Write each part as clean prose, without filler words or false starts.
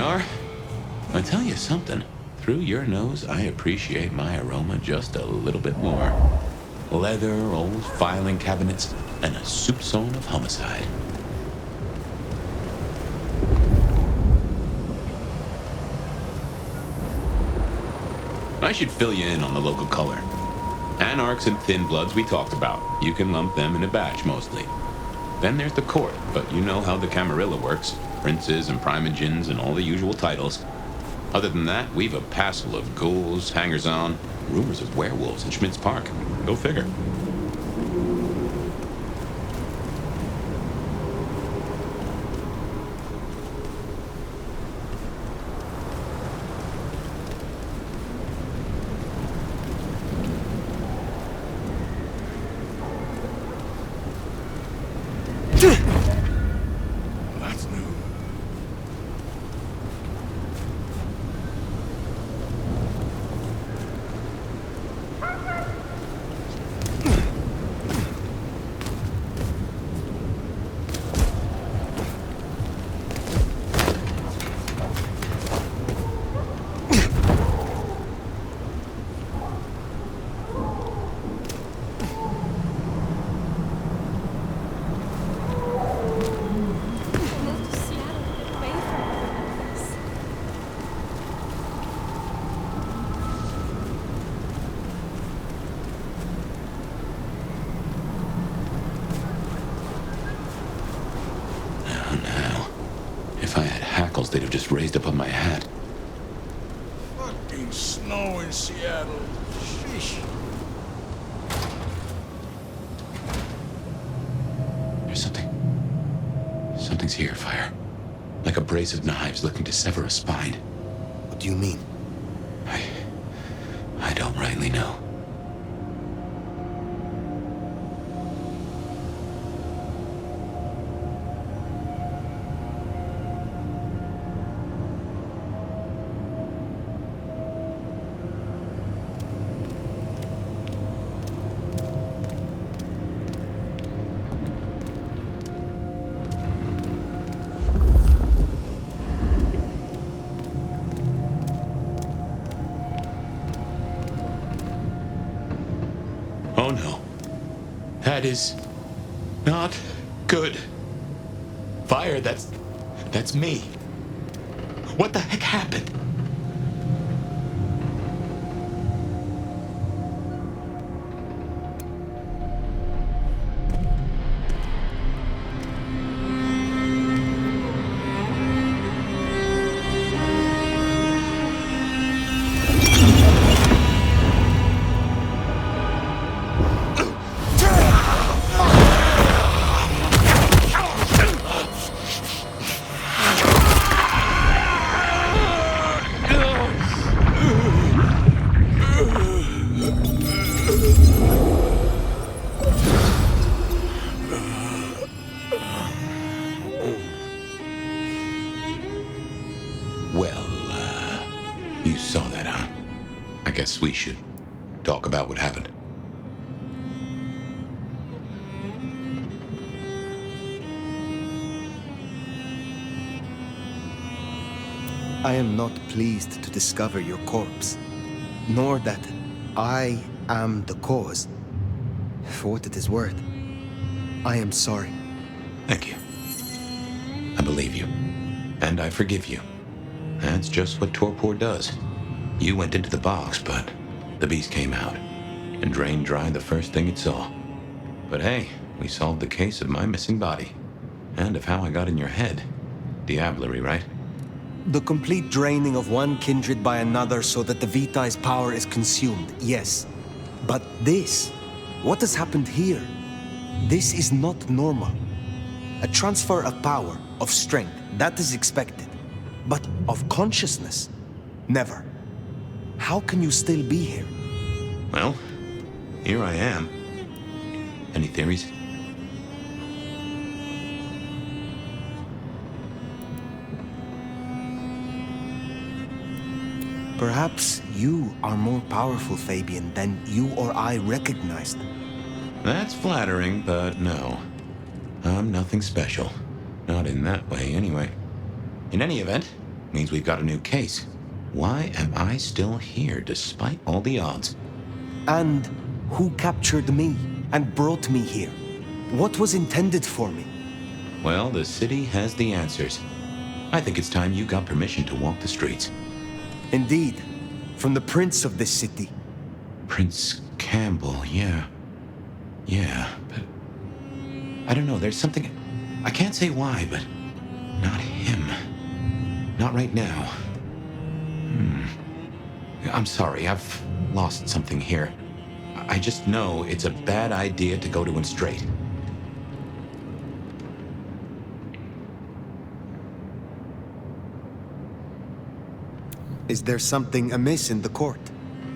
are. I tell you something. Through your nose, I appreciate my aroma just a little bit more. Leather, old filing cabinets, and a soupçon of homicide. I should fill you in on the local color. Anarchs and Thin Bloods we talked about. You can lump them in a batch, mostly. Then there's the court, but you know how the Camarilla works. Princes and primogens and all the usual titles. Other than that, we've a passel of ghouls, hangers-on, rumors of werewolves in Schmidt's Park. Go figure. That's new. They'd have just raised up on my hat. Fucking snow in Seattle. Sheesh. There's something's here, Fire. Like a brace of knives looking to sever a spine. What do you mean? I don't rightly know. Oh no. That is not good. Fire, that's me. What the heck happened? You saw that, huh? I guess we should talk about what happened. I am not pleased to discover your corpse, nor that I am the cause. For what it is worth, I am sorry. Thank you. I believe you. And I forgive you. That's just what torpor does. You went into the box, but the beast came out and drained dry the first thing it saw. But hey, we solved the case of my missing body. And of how I got in your head. Diablerie, right? The complete draining of one kindred by another so that the Vitae's power is consumed, yes. But this, what has happened here? This is not normal. A transfer of power, of strength, that is expected. But of consciousness, never. How can you still be here? Well, here I am. Any theories? Perhaps you are more powerful, Fabian, than you or I recognized. That's flattering, but no. I'm nothing special. Not in that way, anyway. In any event, Means we've got a new case. Why am I still here despite all the odds? And who captured me and brought me here? What was intended for me? Well, the city has the answers. I think it's time you got permission to walk the streets. Indeed, from the prince of this city. Prince Campbell, yeah. Yeah, but... I don't know, there's something... I can't say why, but... Not him. Not right now. I'm sorry, I've lost something here. I just know it's a bad idea to go to him straight. Is there something amiss in the court?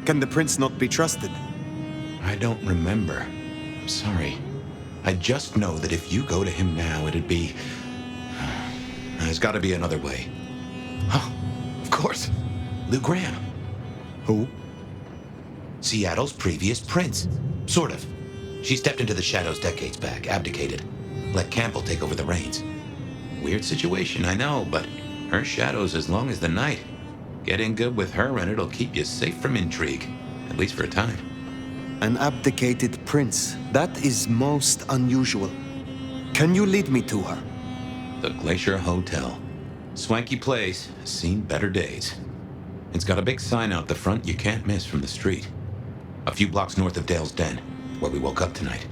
Can the prince not be trusted? I don't remember. I'm sorry. I just know that if you go to him now, it'd be... There's gotta be another way. Oh, of course. Lou Graham. Who? Seattle's previous prince. Sort of. She stepped into the shadows decades back, abdicated. Let Campbell take over the reins. Weird situation, I know, but her shadow's as long as the night. Get in good with her and it'll keep you safe from intrigue. At least for a time. An abdicated prince. That is most unusual. Can you lead me to her? The Glacier Hotel. Swanky place, has seen better days. It's got a big sign out the front you can't miss from the street. A few blocks north of Dale's Den, where we woke up tonight.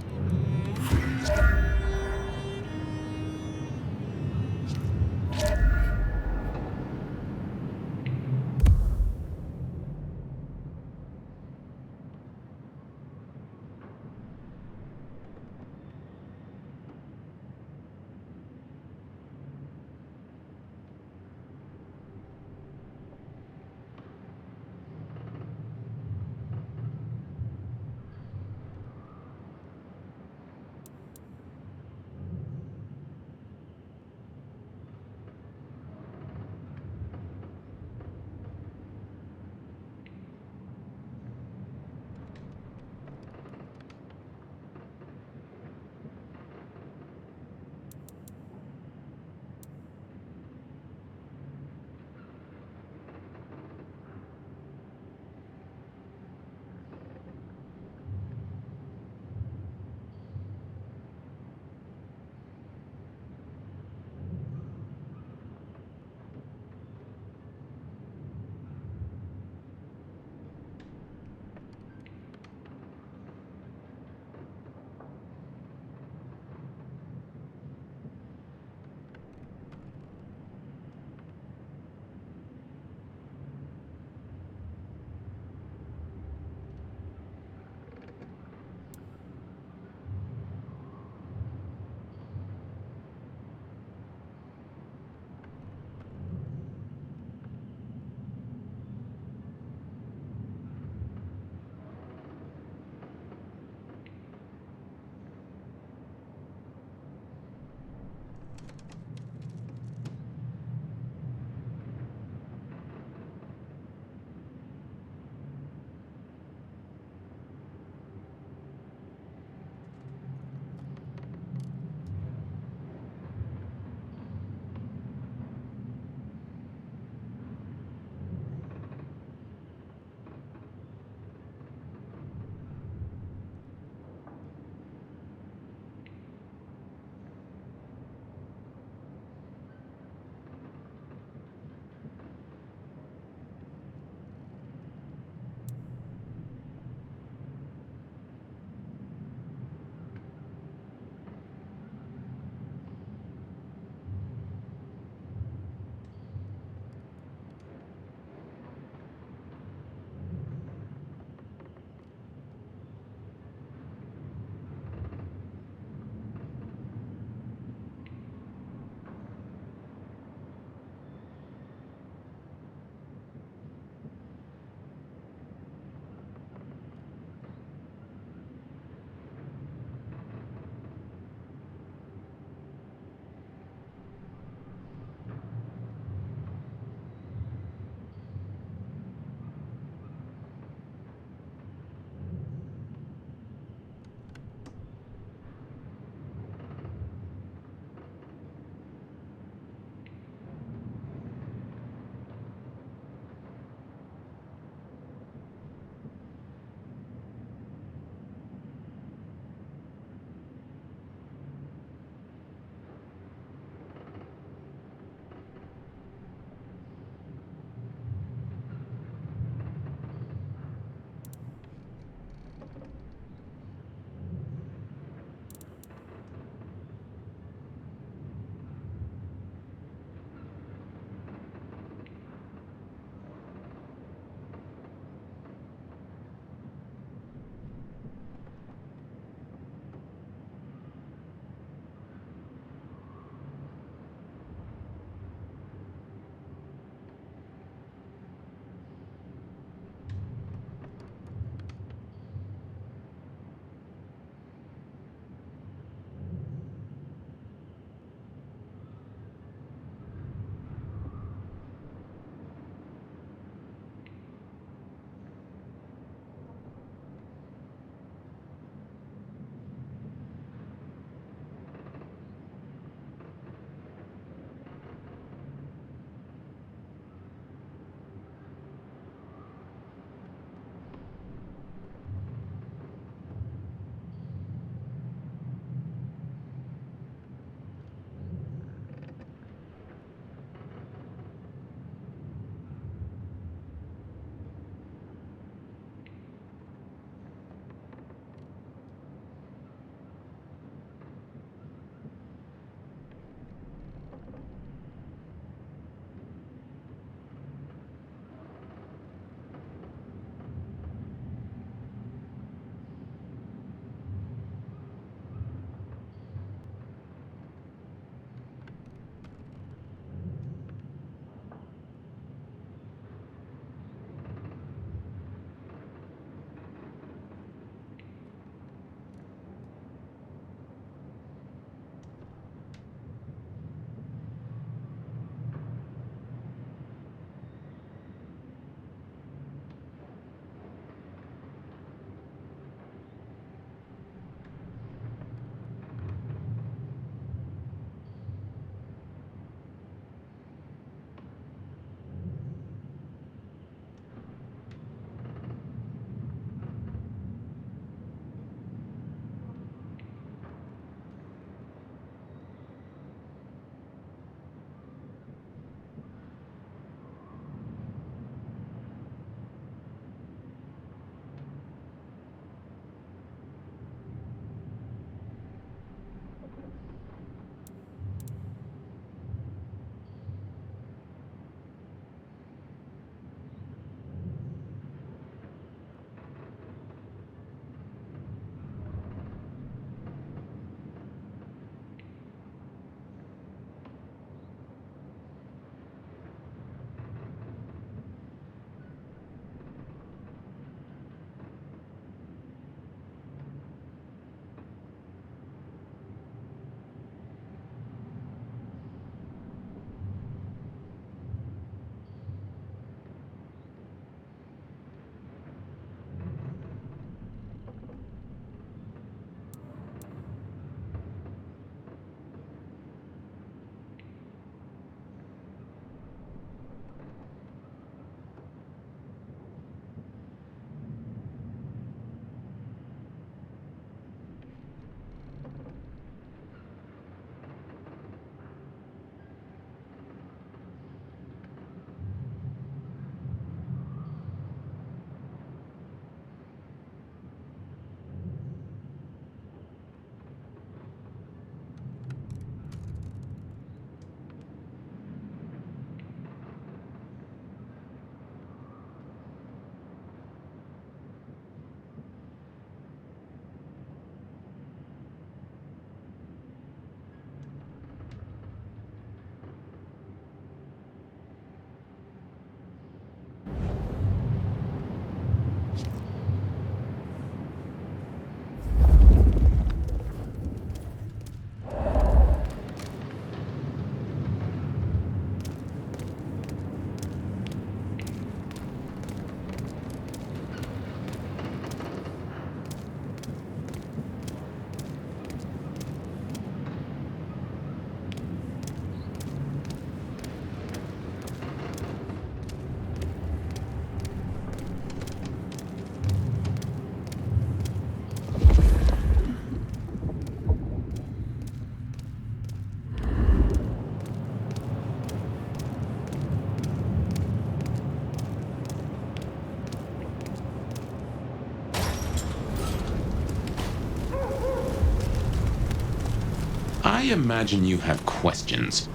imagine you have questions.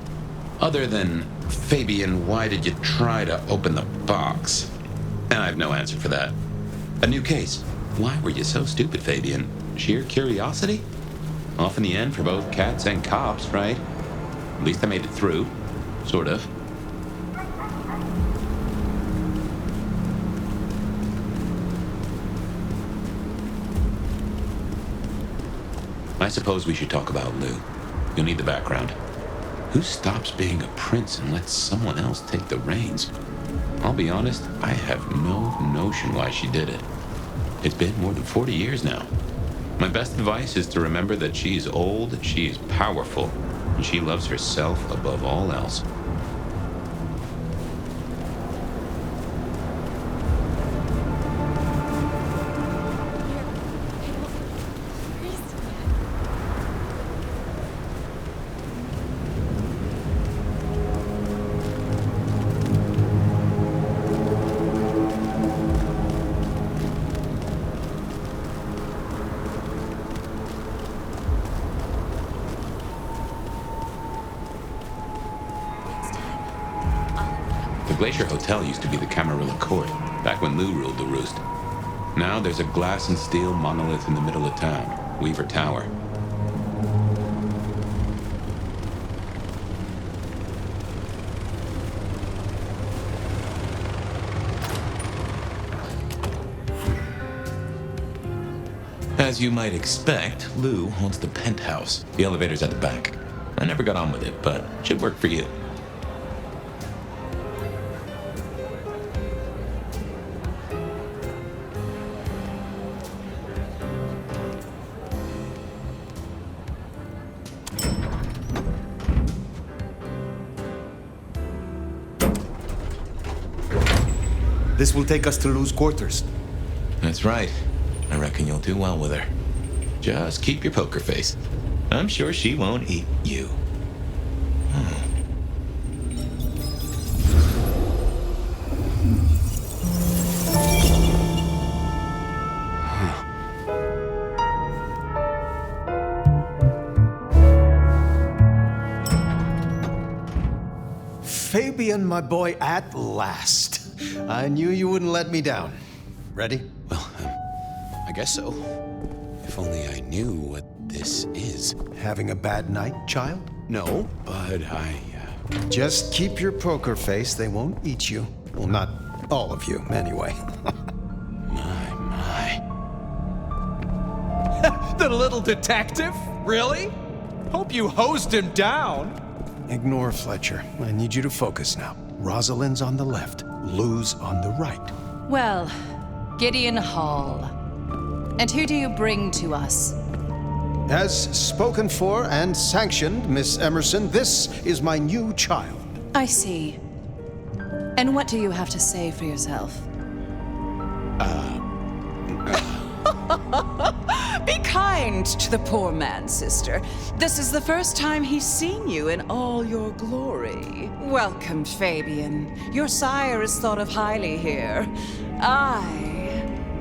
Other than, Fabian, why did you try to open the box? And I have no answer for that. A new case. Why were you so stupid, Fabian? Sheer curiosity? Off in the end for both cats and cops, right? At least I made it through. Sort of. I suppose we should talk about Lou. You'll need the background. Who stops being a prince and lets someone else take the reins? I'll be honest, I have no notion why she did it. It's been more than 40 years now. My best advice is to remember that she is old, she is powerful, and she loves herself above all else. The Glacier Hotel used to be the Camarilla Court, back when Lou ruled the roost. Now there's a glass and steel monolith in the middle of town, Weaver Tower. As you might expect, Lou owns the penthouse. The elevator's at the back. I never got on with it, but it should work for you. This will take us to Lou's quarters. That's right. I reckon you'll do well with her. Just keep your poker face. I'm sure she won't eat you. Fabian, my boy, at last. I knew you wouldn't let me down. Ready? Well, I guess so. If only I knew what this is. Having a bad night, child? No, but Just keep your poker face. They won't eat you. Well, not all of you, anyway. my. The little detective? Really? Hope you hosed him down. Ignore Fletcher. I need you to focus now. Rosalind's on the left, Lou's on the right. Well, Gideon Hall. And who do you bring to us? As spoken for and sanctioned, Miss Emerson, this is my new child. I see. And what do you have to say for yourself? Be kind to the poor man, sister. This is the first time he's seen you in all your glory. Welcome, Fabian. Your sire is thought of highly here. I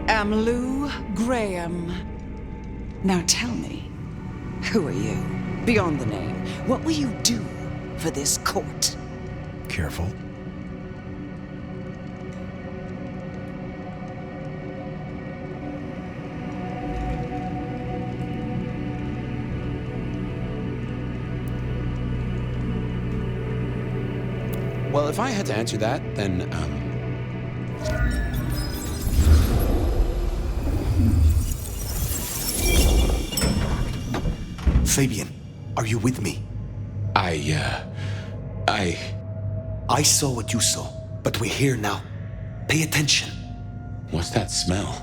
am Lou Graham. Now tell me, who are you? Beyond the name, what will you do for this court? Careful. Well, if I had to answer that, then, Fabian, are you with me? I saw what you saw, but we're here now. Pay attention. What's that smell?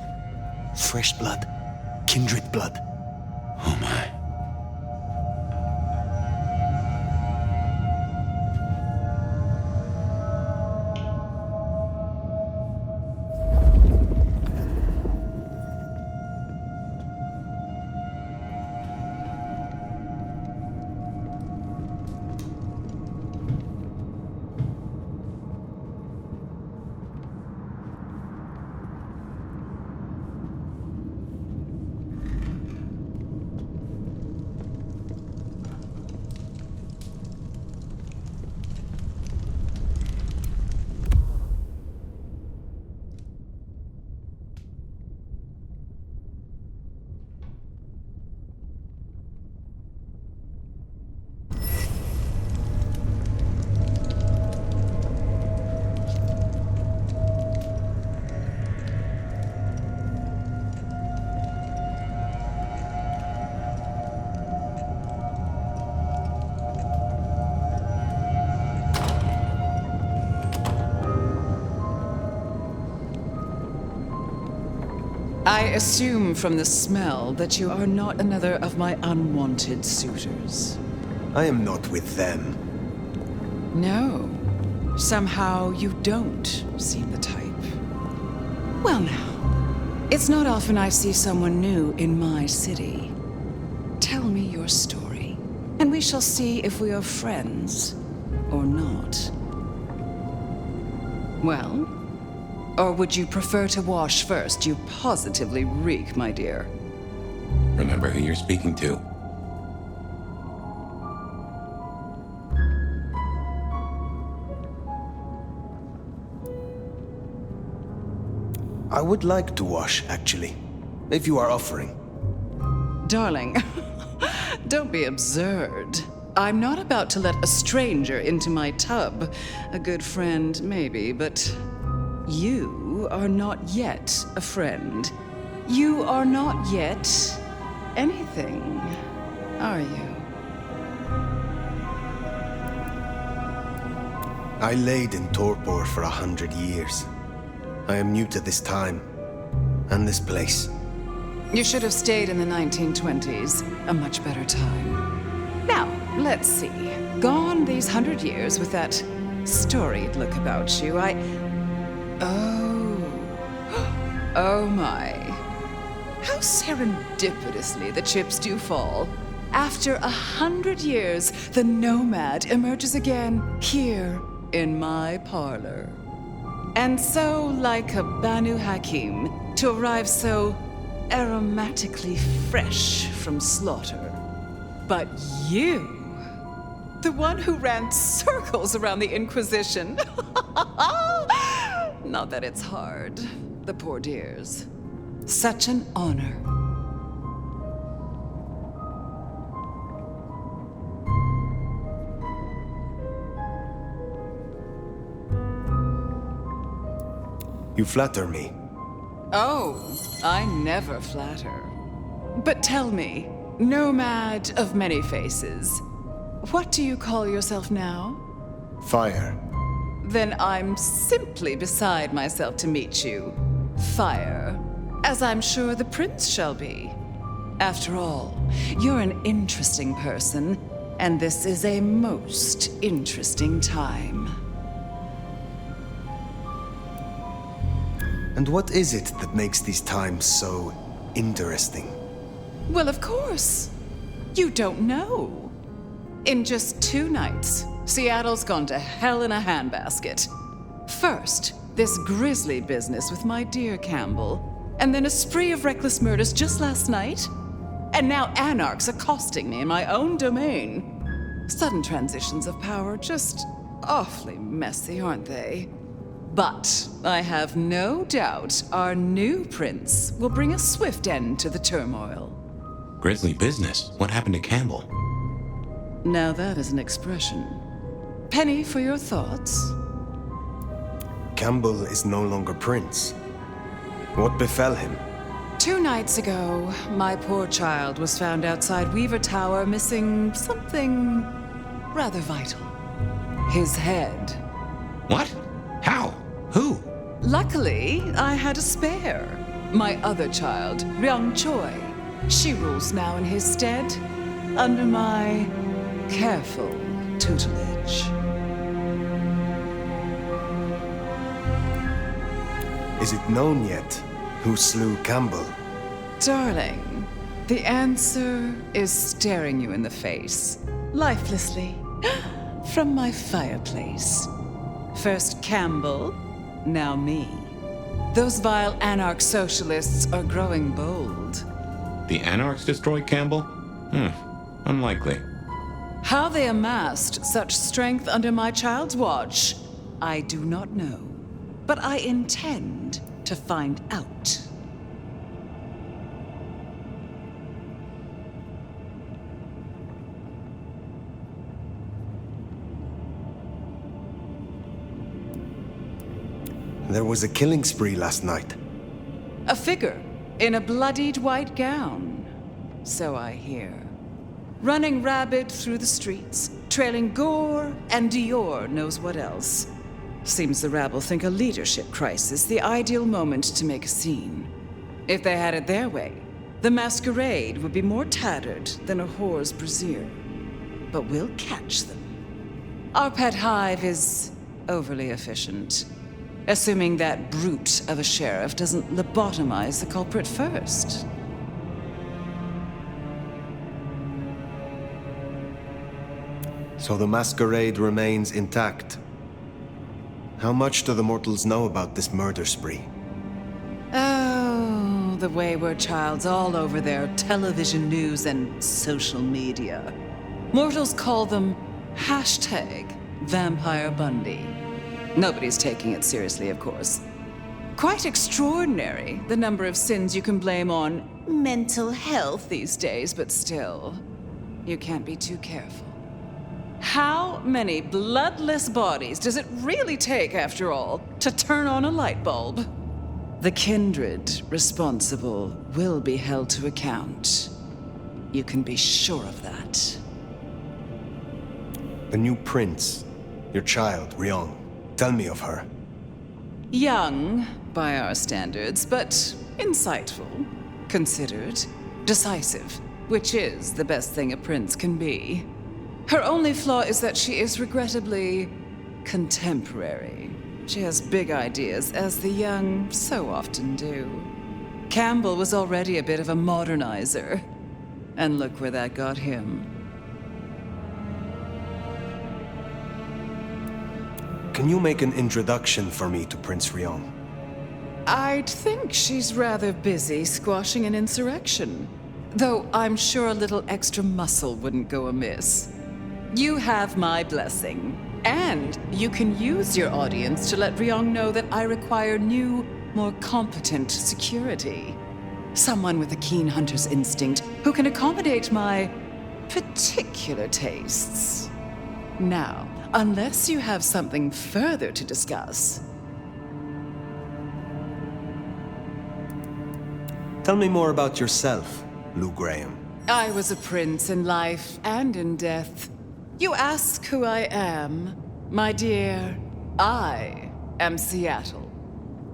Fresh blood. Kindred blood. Oh my. assume from the smell that you are not another of my unwanted suitors. I am not with them. No. Somehow you don't seem the type. Well now, it's not often I see someone new in my city. Tell me your story, and we shall see if we are friends or not. Well? Or would you prefer to wash first? You positively reek, my dear. Remember who you're speaking to. I would like to wash, actually, if you are offering. Darling, don't be absurd. I'm not about to let a stranger into my tub. A good friend, maybe, but you are not yet a friend. You are not yet anything, are you? I laid in torpor for 100 years. I am new to this time, and this place. You should have stayed in the 1920s, a much better time. Now, let's see. Gone these 100 years with that storied look about you, Oh my. How serendipitously the chips do fall. After 100 years, the nomad emerges again here in my parlor. And so, like a Banu Hakim, to arrive so aromatically fresh from slaughter. But you, the one who ran circles around the Inquisition. Not that it's hard, the poor dears. Such an honor. You flatter me. Oh, I never flatter. But tell me, nomad of many faces, what do you call yourself now? Fire. Then I'm simply beside myself to meet you. Fire. As I'm sure the prince shall be. After all, you're an interesting person, and this is a most interesting time. And what is it that makes these times so interesting? Well, of course. You don't know. In just 2 nights, Seattle's gone to hell in a handbasket. First, this grisly business with my dear Campbell, and then a spree of reckless murders just last night. And now anarchs accosting me in my own domain. Sudden transitions of power, just awfully messy, aren't they? But I have no doubt our new prince will bring a swift end to the turmoil. Grisly business. What happened to Campbell? Now that is an expression. Penny for your thoughts? Campbell is no longer prince. What befell him? 2 nights ago, my poor child was found outside Weaver Tower missing something rather vital. His head. What? How? Who? Luckily, I had a spare. My other child, Ryung Choi. She rules now in his stead, under my careful tutelage. Is it known yet who slew Campbell? Darling, the answer is staring you in the face, lifelessly, from my fireplace. First Campbell, now me. Those vile anarch socialists are growing bold. The Anarchs destroyed Campbell? Unlikely. How they amassed such strength under my child's watch, I do not know. But I intend to find out. There was a killing spree last night. A figure in a bloodied white gown, so I hear. Running rabid through the streets, trailing gore and Dior knows what else. Seems the rabble think a leadership crisis the ideal moment to make a scene. If they had it their way, the Masquerade would be more tattered than a whore's brassiere. But we'll catch them. Our pet hive is overly efficient, assuming that brute of a sheriff doesn't lobotomize the culprit first. So the Masquerade remains intact. How much do the mortals know about this murder spree? Oh, the wayward child's all over their television news and social media. Mortals call them #Vampire Bundy. Nobody's taking it seriously, of course. Quite extraordinary, the number of sins you can blame on mental health these days, but still, you can't be too careful. How many bloodless bodies does it really take, after all, to turn on a light bulb? The kindred responsible will be held to account. You can be sure of that. The new prince, your child, Ryong. Tell me of her. Young, by our standards, but insightful, considered, decisive, which is the best thing a prince can be. Her only flaw is that she is regrettably contemporary. She has big ideas, as the young so often do. Campbell was already a bit of a modernizer, and look where that got him. Can you make an introduction for me to Prince Ryong? I'd think she's rather busy squashing an insurrection, though I'm sure a little extra muscle wouldn't go amiss. You have my blessing, and you can use your audience to let Ryong know that I require new, more competent security. Someone with a keen hunter's instinct who can accommodate my particular tastes. Now, unless you have something further to discuss. Tell me more about yourself, Lou Graham. I was a prince in life and in death. You ask who I am. My dear, I am Seattle.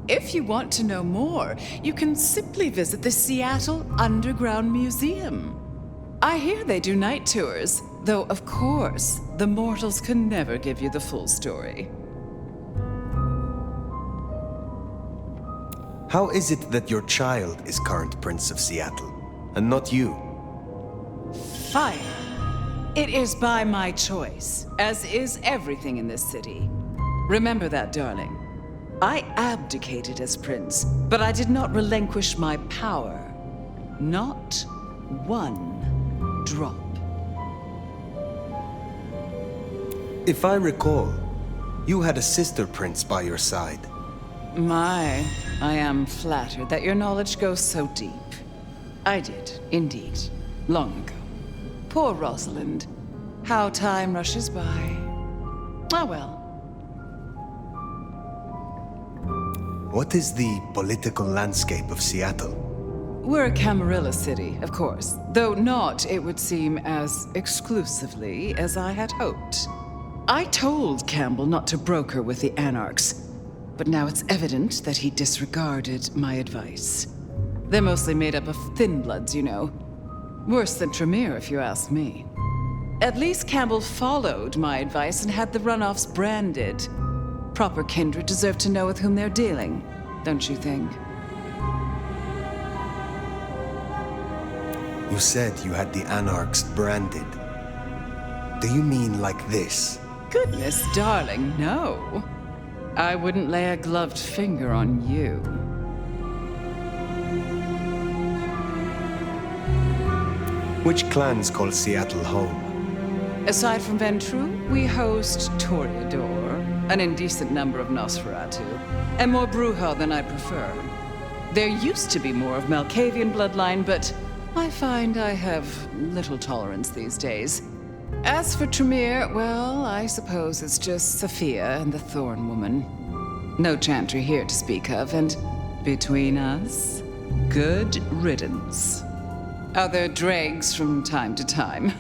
If you want to know more, you can simply visit the Seattle Underground Museum. I hear they do night tours, though of course, the mortals can never give you the full story. How is it that your child is current Prince of Seattle, and not you? Fire. It is by my choice, as is everything in this city. Remember that, darling. I abdicated as prince, but I did not relinquish my power. Not one drop. If I recall, you had a sister prince by your side. My, I am flattered that your knowledge goes so deep. I did, indeed, long ago. Poor Rosalind. How time rushes by. Ah, well. What is the political landscape of Seattle? We're a Camarilla city, of course, though not, it would seem, as exclusively as I had hoped. I told Campbell not to broker with the Anarchs, but now it's evident that he disregarded my advice. They're mostly made up of thin bloods, you know. Worse than Tremere, if you ask me. At least Campbell followed my advice and had the runoffs branded. Proper kindred deserve to know with whom they're dealing, don't you think? You said you had the Anarchs branded. Do you mean like this? Goodness, darling, no. I wouldn't lay a gloved finger on you. Which clans call Seattle home? Aside from Ventru, we host Toreador, an indecent number of Nosferatu, and more Bruja than I prefer. There used to be more of Malkavian bloodline, but I find I have little tolerance these days. As for Tremere, well, I suppose it's just Sophia and the Thorn Woman. No Chantry here to speak of, and between us, good riddance. Other dregs from time to time.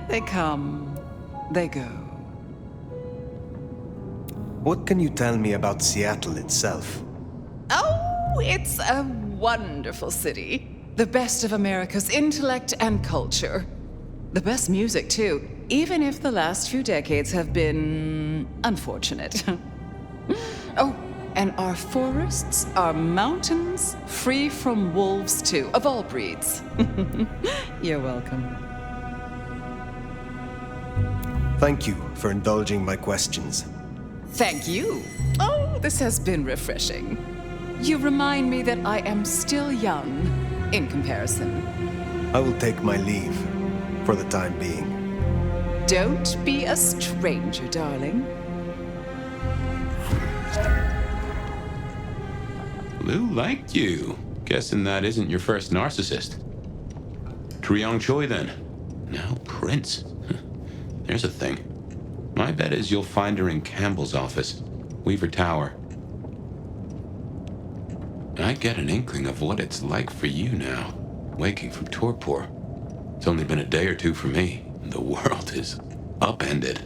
They come, they go. What can you tell me about Seattle itself? Oh, it's a wonderful city. The best of America's intellect and culture. The best music, too, even if the last few decades have been unfortunate. Oh, and our forests, our mountains, free from wolves, too, of all breeds. You're welcome. Thank you for indulging my questions. Thank you. Oh, this has been refreshing. You remind me that I am still young in comparison. I will take my leave for the time being. Don't be a stranger, darling. Lou liked you. Guessing that isn't your first narcissist. Treeong Choi, then. Now Prince. There's a thing. My bet is you'll find her in Campbell's office, Weaver Tower. I get an inkling of what it's like for you now, waking from torpor. It's only been a day or two for me. The world is upended.